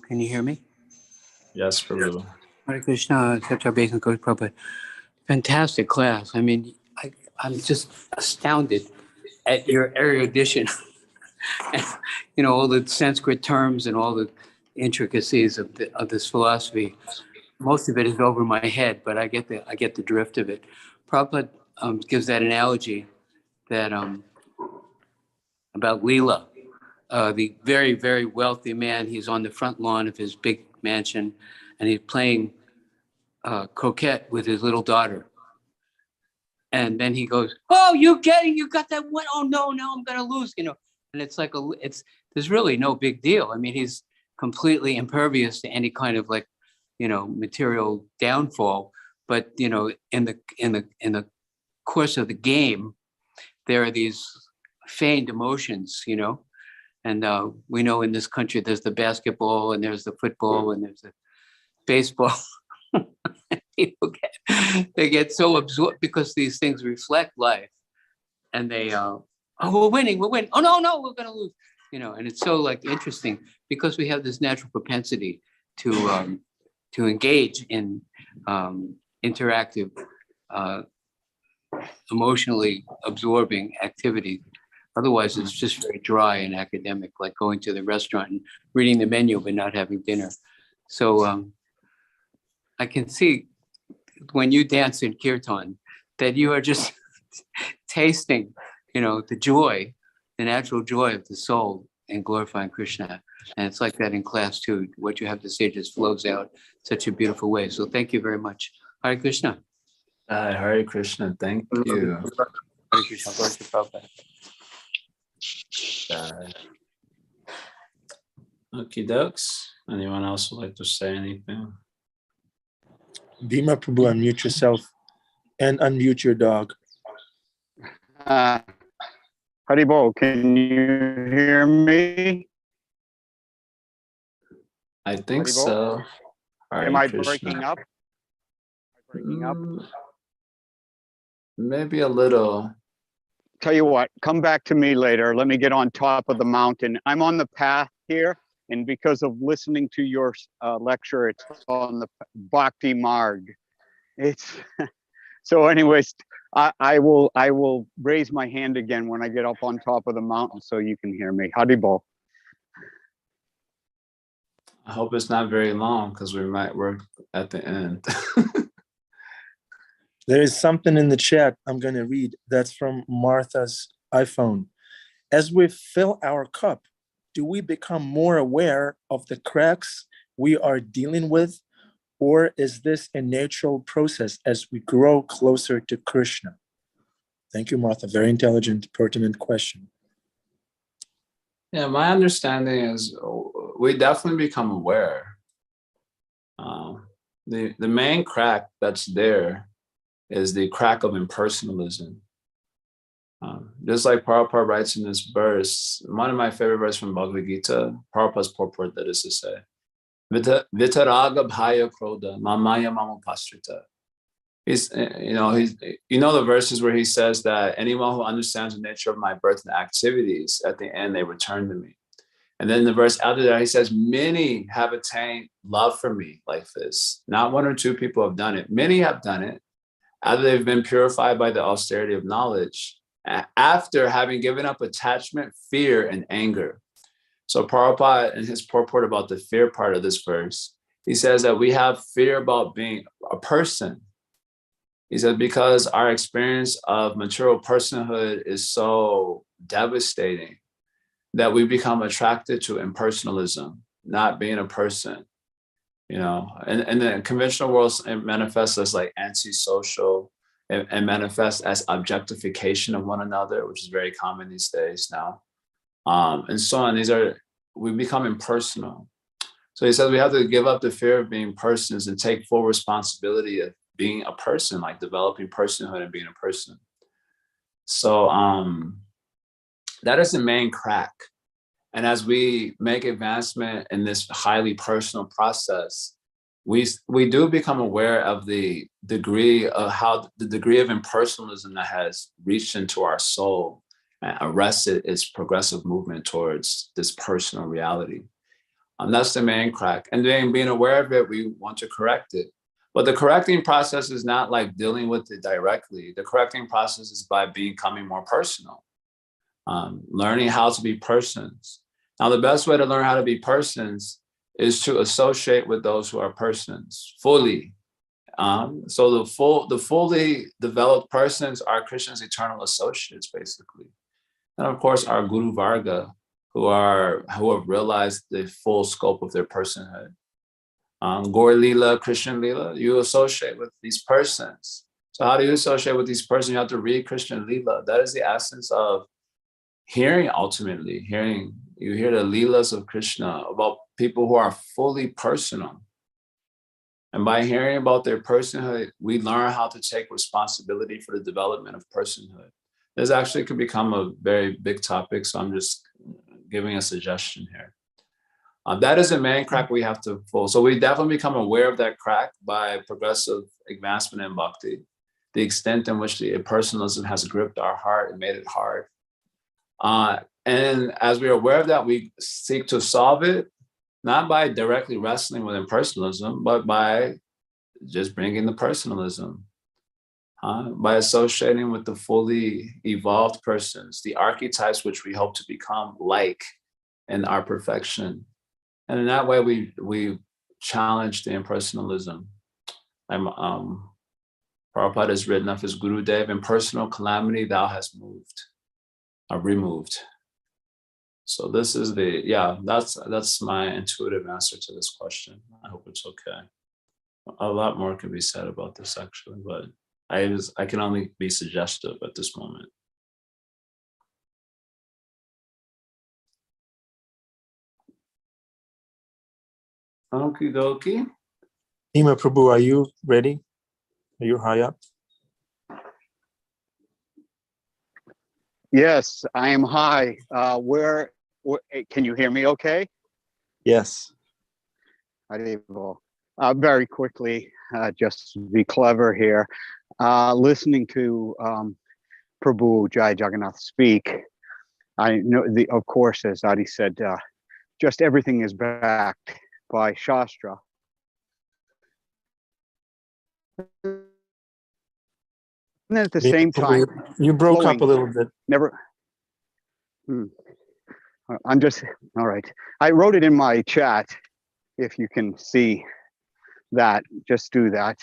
Can you hear me?
Yes, Prabhu.
Hare Krishna, Prabhupada. Fantastic class. I mean, I'm just astounded at your erudition. And, all the Sanskrit terms and all the intricacies of this philosophy. Most of it is over my head, but I get the drift of it. Prabhupada gives that analogy that about Leela, the very, very wealthy man. He's on the front lawn of his big mansion, and he's playing croquet with his little daughter. And then he goes, "Oh, you got that one? Oh no, now I'm gonna lose." And it's like there's really no big deal. I mean, he's completely impervious to any kind of material downfall. But in the course of the game, there are these feigned emotions, and we know in this country there's the basketball and there's the football and there's the baseball. People get so absorbed because these things reflect life, and they oh, we're winning. Oh no, we're gonna lose. And it's so like interesting because we have this natural propensity to engage in interactive, emotionally absorbing activity. Otherwise, it's just very dry and academic, like going to the restaurant and reading the menu but not having dinner. So I can see when you dance in kirtan that you are just tasting, the joy, the natural joy of the soul in glorifying Krishna. And it's like that in class too. What you have to say just flows out such a beautiful way. So thank you very much. Hare Krishna.
Hare Krishna. Thank you.
Hare Krishna. Bless you, Prabhupada.
Okie dokes. Anyone else would like to say anything?
Bhima Prabhu, unmute yourself and unmute your dog.
Haribol, can you hear me?
I think
Haribol?
so. Hare
Am I
Krishna.
breaking up?
Maybe a little.
Tell you what, come back to me later. Let me get on top of the mountain. I'm on the path here, and because of listening to your lecture, it's on the Bhakti Marg. It's so. Anyways, I will raise my hand again when I get up on top of the mountain, so you can hear me. Haribol.
I hope it's not very long because we might work at the end.
There is something in the chat I'm going to read. That's from Martha's iPhone. As we fill our cup, do we become more aware of the cracks we are dealing with? Or is this a natural process as we grow closer to Krishna? Thank you, Martha. Very intelligent, pertinent question.
Yeah, my understanding is we definitely become aware. The main crack that's there is the crack of impersonalism. Just like Prabhupada writes in this verse, one of my favorite verses from Bhagavad Gita, Prabhupada's purport, that is to say, Vitaraga bhaya kroda mamaya mamapastrita. He's the verses where he says that anyone who understands the nature of my birth and activities, at the end they return to me. And then the verse after that, he says, many have attained love for me like this. Not one or two people have done it. Many have done it after they've been purified by the austerity of knowledge, after having given up attachment, fear, and anger. So Prabhupada, in his purport about the fear part of this verse, he says that we have fear about being a person. He said, because our experience of material personhood is so devastating that we become attracted to impersonalism, not being a person. And the conventional world, it manifests as like antisocial and manifests as objectification of one another, which is very common these days now. And so on. We become impersonal. So he says we have to give up the fear of being persons and take full responsibility of being a person, like developing personhood and being a person. So that is the main crack. And as we make advancement in this highly personal process, we do become aware of the degree of impersonalism that has reached into our soul and arrested its progressive movement towards this personal reality. That's the main crack. And then being aware of it, we want to correct it. But the correcting process is not like dealing with it directly. The correcting process is by becoming more personal, learning how to be persons. Now, the best way to learn how to be persons is to associate with those who are persons fully. So the fully developed persons are Krishna's eternal associates, basically. And of course, our Guru Varga, who have realized the full scope of their personhood. Gaur Leela, Krishna Leela, you associate with these persons. So how do you associate with these persons? You have to read Krishna Leela. That is the essence of hearing, ultimately. You hear the Leelas of Krishna about people who are fully personal. And by hearing about their personhood, we learn how to take responsibility for the development of personhood. This actually could become a very big topic, so I'm just giving a suggestion here. That is the main crack we have to pull. So we definitely become aware of that crack by progressive advancement in bhakti, the extent in which the impersonalism has gripped our heart and made it hard. And as we are aware of that, we seek to solve it, not by directly wrestling with impersonalism, but by just bringing the personalism, by associating with the fully evolved persons, the archetypes which we hope to become like in our perfection. And in that way, we challenge the impersonalism. Prabhupada has written of his Gurudev, impersonal calamity thou hast removed. So this is that's my intuitive answer to this question. I hope it's okay. A lot more can be said about this actually, but I can only be suggestive at this moment. Okie dokie.
Hima Prabhu, are you ready? Are you high up?
Yes, I am high. Where can you hear me okay?
Yes.
Very quickly, just to be clever here, listening to Prabhu Jai Jagannath speak, I know, of course, as Adi said, just everything is backed by Shastra. And at the same time,
you broke up a little bit.
I'm just, all right. I wrote it in my chat. If you can see that, just do that.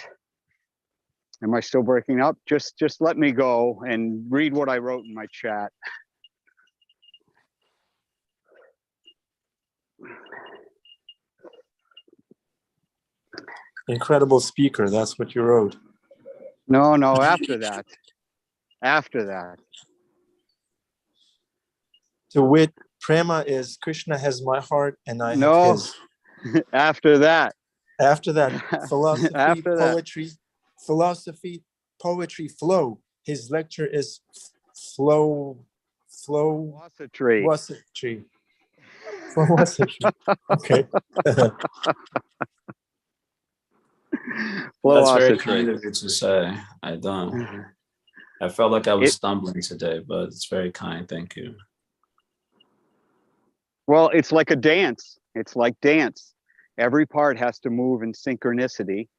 Am I still breaking up? Just let me go and read what I wrote in my chat.
Incredible speaker, that's what you wrote.
No, after that. After that.
To wit, prema is Krishna has my heart and I have his.
After that.
After that, philosophy,
After
poetry,
that.
Philosophy, poetry, flow. His lecture is flow.
Philosophy.
Okay.
That's very kind of you to say. I felt like I was stumbling today, but it's very kind. Thank you.
Well, it's like a dance. It's like dance. Every part has to move in synchronicity.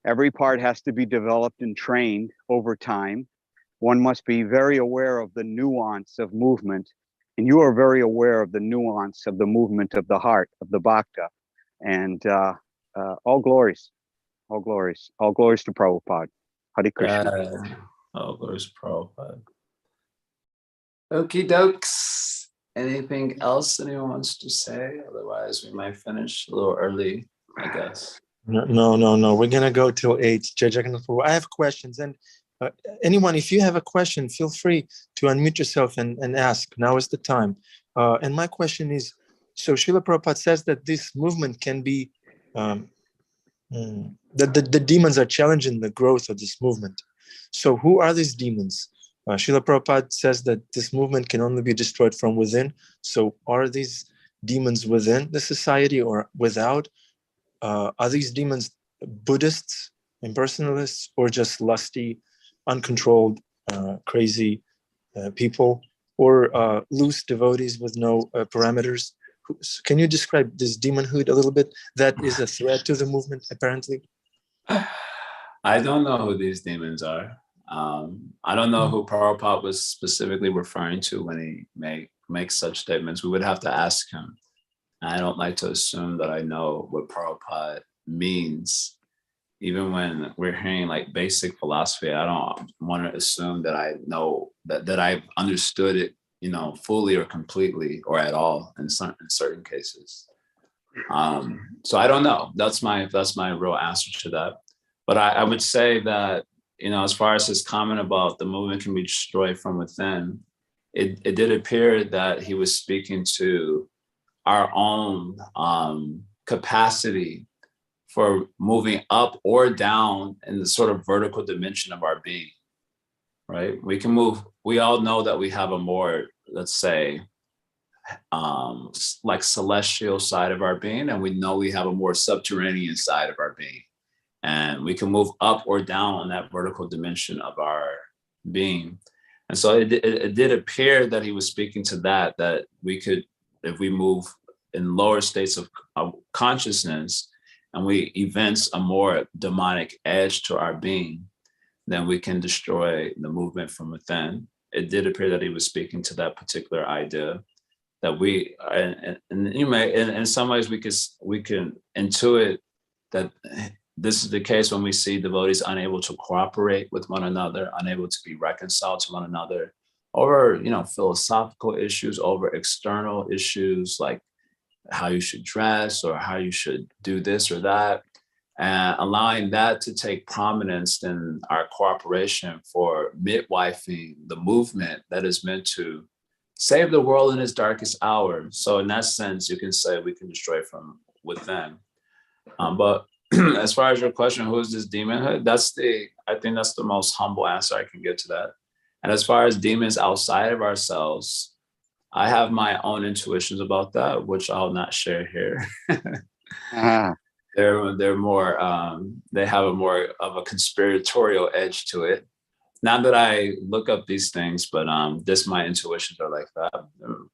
Every part has to be developed and trained over time. One must be very aware of the nuance of movement. And you are very aware of the nuance of the movement of the heart, of the bhakta. And all glories to Prabhupada. Hare Krishna.
All glories to Prabhupada. Okie dokes. Anything else anyone wants to say? Otherwise, we might finish a little early, I guess.
No. We're going to go till 8. Jai Jagannath Prabhu. I have questions. And anyone, if you have a question, feel free to unmute yourself and ask. Now is the time. And my question is, so Srila Prabhupada says that this movement can be, that the demons are challenging the growth of this movement. So who are these demons? Srila Prabhupada says that this movement can only be destroyed from within. So are these demons within the society or without? Are these demons Buddhists, impersonalists, or just lusty, uncontrolled, crazy people, or loose devotees with no parameters? Can you describe this demonhood a little bit? That is a threat to the movement, apparently.
I don't know who these demons are. I don't know who Prabhupada was specifically referring to when he makes such statements. We would have to ask him. I don't like to assume that I know what Prabhupada means. Even when we're hearing like basic philosophy, I don't want to assume that I know that I've understood it, fully or completely or at all in certain cases. So I don't know. That's my real answer to that. But I would say that, as far as his comment about the movement can be destroyed from within, it did appear that he was speaking to our own capacity for moving up or down in the sort of vertical dimension of our being, right? We can move. We all know that we have a more, let's say, like celestial side of our being, and we know we have a more subterranean side of our being. and we can move up or down on that vertical dimension of our being. And so it did appear that he was speaking to that we could, if we move in lower states of consciousness and we evince a more demonic edge to our being, then we can destroy the movement from within. It did appear that he was speaking to that particular idea, that we, and you may, in some ways we can intuit that this is the case when we see devotees unable to cooperate with one another, unable to be reconciled to one another over, philosophical issues, over external issues like how you should dress or how you should do this or that, and allowing that to take prominence in our cooperation for midwifing the movement that is meant to save the world in its darkest hour. So in that sense, you can say we can destroy from within. But as far as your question, who is this demonhood? I think that's the most humble answer I can give to that. And as far as demons outside of ourselves, I have my own intuitions about that, which I'll not share here. They're more, they have a more of a conspiratorial edge to it. Not that I look up these things, but just my intuitions are like that.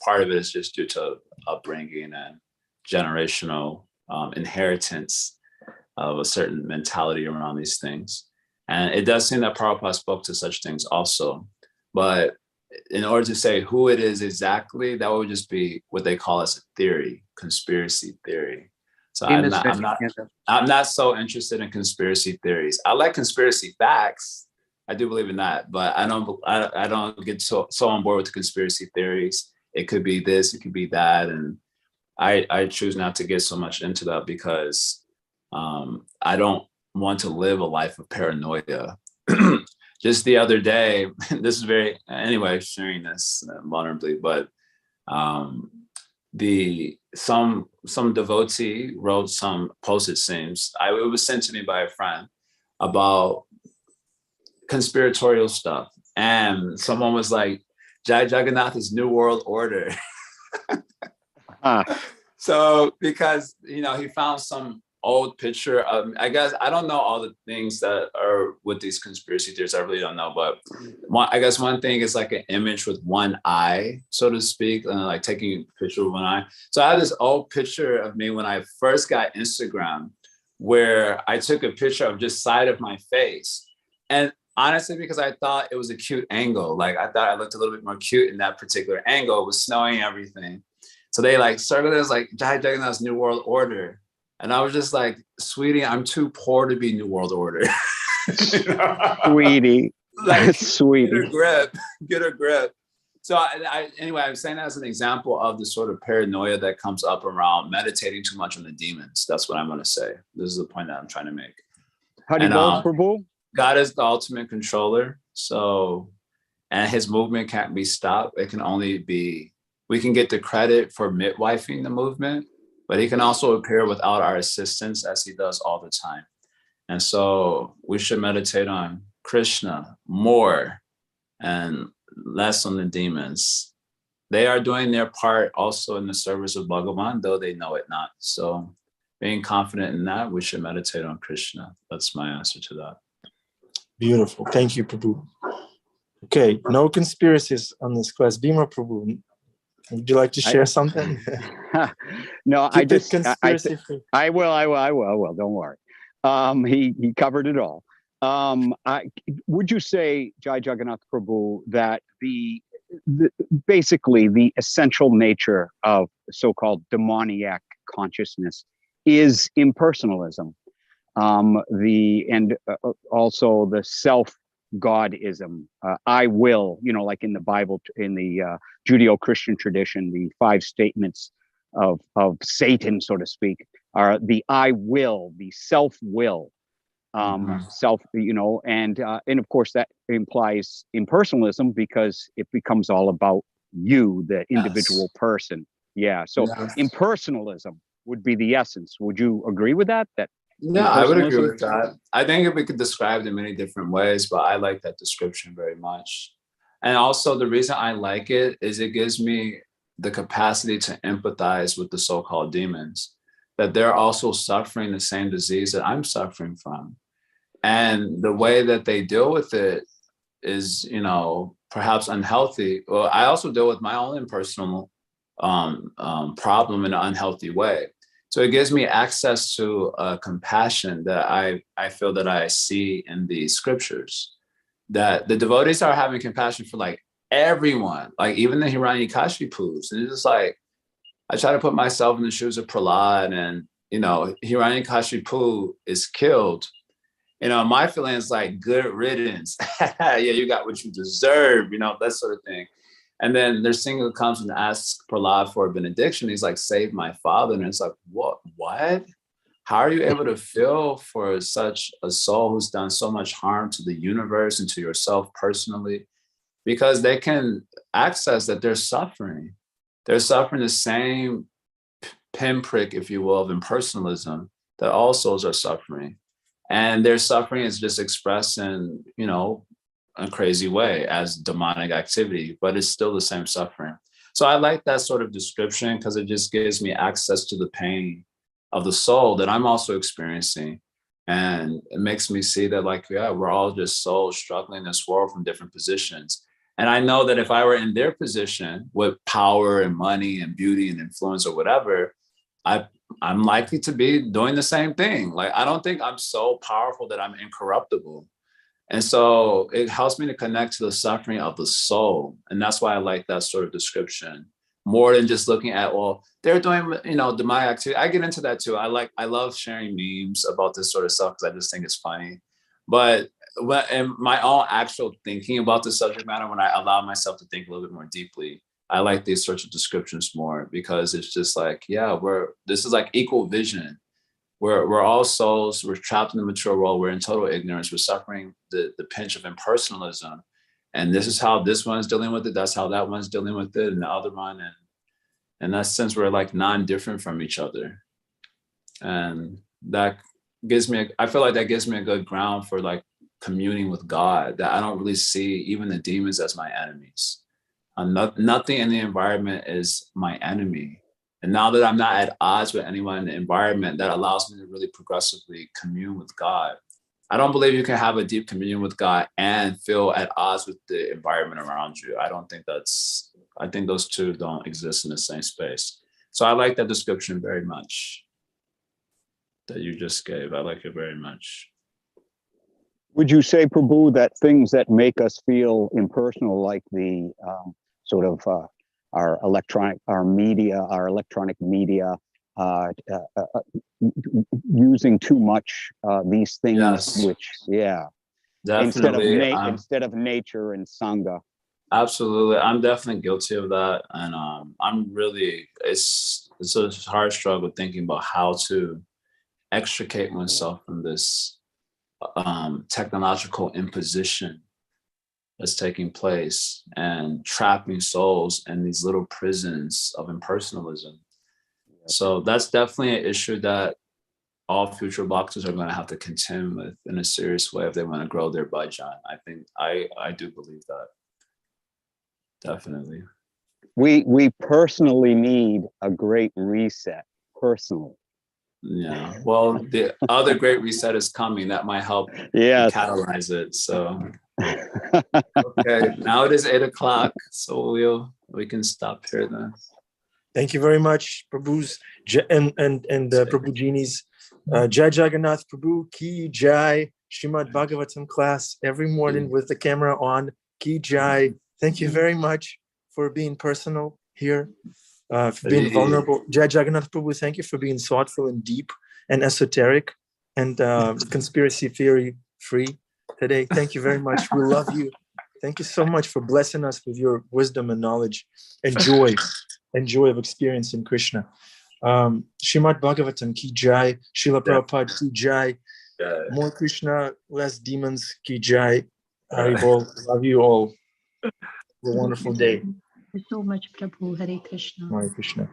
Part of it is just due to upbringing and generational inheritance of a certain mentality around these things. And it does seem that Prabhupada spoke to such things also. But in order to say who it is exactly, that would just be what they call as a theory, conspiracy theory. So I'm not so interested in conspiracy theories. I like conspiracy facts. I do believe in that, but I don't get so on board with the conspiracy theories. It could be this, it could be that. And I choose not to get so much into that because I don't want to live a life of paranoia. Just the other day, this is anyway, sharing this vulnerably, but some devotee wrote some post, it seems, it was sent to me by a friend about conspiratorial stuff. And someone was like, Jagannath is New World Order. So because, he found some old picture of, I guess, I don't know all the things that are with these conspiracy theories. I really don't know, but I guess one thing is like an image with one eye, so to speak, and like taking a picture with one eye. So I had this old picture of me when I first got Instagram, where I took a picture of just side of my face. And honestly, because I thought it was a cute angle, like I thought I looked a little bit more cute in that particular angle. It was snowing and everything. So they like circled it as like Jai Jagannath's New World Order. And I was just like, sweetie, I'm too poor to be New World Order.
Sweetie.
Like,
sweetie.
Get a grip. So anyway, I'm saying that as an example of the sort of paranoia that comes up around meditating too much on the demons. That's what I'm going to say. This is the point that I'm trying to make.
Haribol Prabhu?
God is the ultimate controller. So, and his movement can't be stopped. It can only be, we can get the credit for midwifing the movement, but he can also appear without our assistance as he does all the time. And so we should meditate on Krishna more and less on the demons. They are doing their part also in the service of Bhagavan, though they know it not. So being confident in that, we should meditate on Krishna. That's my answer to that.
Beautiful. Thank you, Prabhu. Okay, no conspiracies on this class. Bhima Prabhu, would you like to share something?
No,
I
will. Don't worry. He covered it all. Would you say, Jai Jagannath Prabhu, that basically the essential nature of so-called demoniac consciousness is impersonalism, also the self-godism, I will, like in the Bible, in the Judeo-Christian tradition, the 5 statements of Satan, so to speak, are the I will, the self-will, self, and of course that implies impersonalism because it becomes all about you, the individual person. Yeah. So impersonalism would be the essence. Would you agree with that?
Yeah, I would agree with that. I think we could describe it in many different ways, but I like that description very much. And also the reason I like it is it gives me the capacity to empathize with the so-called demons. that they're also suffering the same disease that I'm suffering from. And the way that they deal with it is, perhaps unhealthy. Well, I also deal with my own personal problem in an unhealthy way. So it gives me access to compassion that I feel that I see in the scriptures, that the devotees are having compassion for like everyone, like even the Hiranyakashipus. And it's just like, I try to put myself in the shoes of Prahlad, and, Hiranyakashipu is killed. My feeling is like, good riddance. Yeah, you got what you deserve, that sort of thing. And then there's Singha comes and asks Prahlad for a benediction. He's like, save my father. And it's like, what? How are you able to feel for such a soul who's done so much harm to the universe and to yourself personally? Because they can access that they're suffering. They're suffering the same pinprick, if you will, of impersonalism that all souls are suffering. And their suffering is just expressed in, a crazy way as demonic activity, but it's still the same suffering. So I like that sort of description because it just gives me access to the pain of the soul that I'm also experiencing. And it makes me see that, like, yeah, we're all just souls struggling in this world from different positions. And I know that if I were in their position with power and money and beauty and influence or whatever, I'm likely to be doing the same thing. Like, I don't think I'm so powerful that I'm incorruptible. And so it helps me to connect to the suffering of the soul. And that's why I like that sort of description more than just looking at, well, they're doing, demonic activity. I get into that too. I love sharing memes about this sort of stuff because I just think it's funny. But in my own actual thinking about the subject matter, when I allow myself to think a little bit more deeply, I like these sorts of descriptions more because it's just like, yeah, this is like equal vision. We're all souls. We're trapped in the mature world. We're in total ignorance. We're suffering the pinch of impersonalism. And this is how this one's dealing with it. That's how that one's dealing with it. And the other one. And in that sense, we're like non-different from each other. And that I feel like that gives me a good ground for like communing with God, that I don't really see even the demons as my enemies. Nothing in the environment is my enemy. And now that I'm not at odds with anyone in the environment, that allows me to really progressively commune with God. I don't believe you can have a deep communion with God and feel at odds with the environment around you. I think those two don't exist in the same space. So I like that description very much that you just gave. I like it very much.
Would you say, Prabhu, that things that make us feel impersonal, like the our electronic media, using too much these things,
Yes.
which, yeah,
Definitely.
instead of nature and sangha.
Absolutely. I'm definitely guilty of that. And I'm really, it's a hard struggle thinking about how to extricate oneself from this technological imposition that's taking place and trapping souls in these little prisons of impersonalism. So that's definitely an issue that all future bhaktas are going to have to contend with in a serious way if they want to grow their bhajan. I think I do believe that. Definitely.
We personally need a great reset, personally.
Yeah. Well, the other great reset is coming. That might help catalyze it. So okay, now it is 8 o'clock. So we can stop here then.
Thank you very much, Prabhu's and Prabhu Geni's Jai Jagannath Prabhu Ki Jai, Srimad Bhagavatam class every morning with the camera on. Ki Jai. Thank you very much for being personal here, for being vulnerable. Jai Jagannath Prabhu, thank you for being thoughtful and deep and esoteric and conspiracy theory free today. Thank you very much. We love you. Thank you so much for blessing us with your wisdom and knowledge and joy of experiencing Krishna. Srimad Bhagavatam Ki Jai, Srila Prabhupada Ki Jai, more Krishna, less demons Ki Jai. Haribol, love you all. Have a wonderful day.
Thank you so much, Prabhu. Hare Krishna.
Hare Krishna.